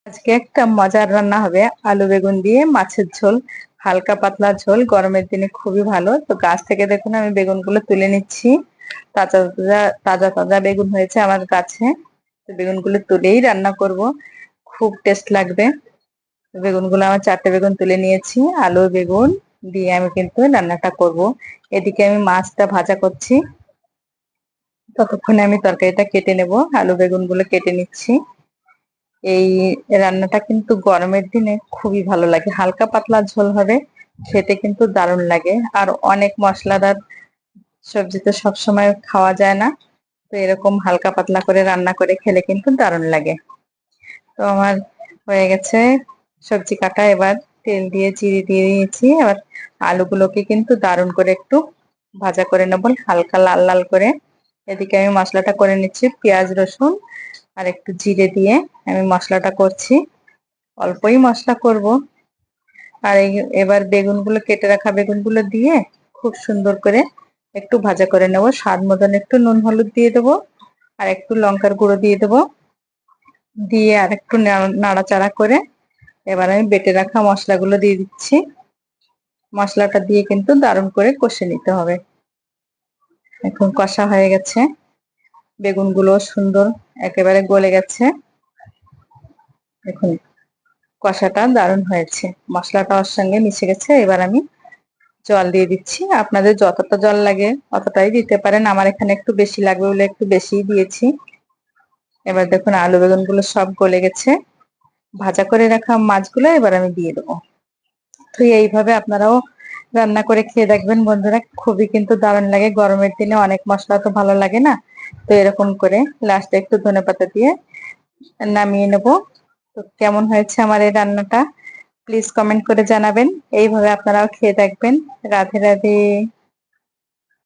আজকে একটা মজার রান্না হবে আলু বেগুন দিয়ে মাছের ঝোল। হালকা পাতলা ঝোল, গরমের দিনে খুবই ভালো। তো গাছ থেকে দেখুন আমি বেগুনগুলো তুলে নিচ্ছি। তাজা তাজা তাজা তাজা বেগুন হয়েছে আমার গাছে। তো বেগুনগুলো তুলেই রান্না করব, খুব টেস্ট লাগবে। তো বেগুনগুলো আমার 4টে বেগুন তুলে নিয়েছি। আলু বেগুন দিয়ে আমি কিন্তু রান্নাটা করব। এদিকে আমি মাছটা ভাজা করছি, ততক্ষণে আমি তরকারিটা কেটে নেব। আলু বেগুনগুলো কেটে নিচ্ছি। এই রান্নাটা কিন্তু গরমের দিনে খুবই ভালো লাগে, হালকা পাতলা ঝোল হবে, খেতে কিন্তু দারুণ লাগে। আর অনেক মশলাদার সবজি তো সবসময় খাওয়া যায় না, তো এরকম হালকা পাতলা করে রান্না করে খেলে কিন্তু দারুণ লাগে। তো আমার হয়ে গেছে সবজি কাটা। এবার তেল দিয়ে জিরে দিয়ে দিয়েছি। এবার আলুগুলোকে কিন্তু দারুণ করে একটু ভাজা করে নেব, হালকা লাল লাল করে। এদিকে আমি মশলাটা করে নিচ্ছি, পেঁয়াজ রসুন আর একটু জিরে দিয়ে আমি মশলাটা করছি। অল্পই মশলা করব। আর এবার বেগুনগুলো, কেটে রাখা বেগুনগুলো দিয়ে খুব সুন্দর করে একটু ভাজা করে নেব। স্বাদ মতন একটু নুন হলুদ দিয়ে দেবো, আর একটু লঙ্কার গুঁড়ো দিয়ে দেবো। দিয়ে আর একটু নাড়াচাড়া করে এবার আমি বেটে রাখা মশলাগুলো দিয়ে দিচ্ছি। মশলাটা দিয়ে কিন্তু দারুণ করে কষে নিতে হবে। এখন কষা হয়ে গেছে, বেগুনগুলো সুন্দর একেবারে গলে গেছে। দেখুন কষাটা দারুণ হয়েছে, মশলাটা ওর সঙ্গে মিশে গেছে। এবার আমি জল দিয়ে দিচ্ছি। আপনাদের যতটা জল লাগে অতটাই দিতে পারেন, আমার এখানে একটু বেশি লাগবে বলে একটু বেশি দিয়েছি। এবার দেখুন আলু বেগুন গুলো সব গলে গেছে। ভাজা করে রাখা মাছগুলো এবার আমি দিয়ে দেবো। তো এইভাবে আপনারাও রান্না করে খেয়ে দেখবেন বন্ধুরা, খুবই কিন্তু দারুণ লাগে। গরমের দিনে অনেক মশলা তো ভালো লাগে না, তো এরকম করে লাস্টে একটু ধনেপাতা দিয়ে নামিয়ে নেব। তো কেমন হয়েছে আমার এই রান্নাটা প্লিজ কমেন্ট করে জানাবেন। এইভাবে আপনারাও খেয়ে দেখবেন। রাধে রাধে।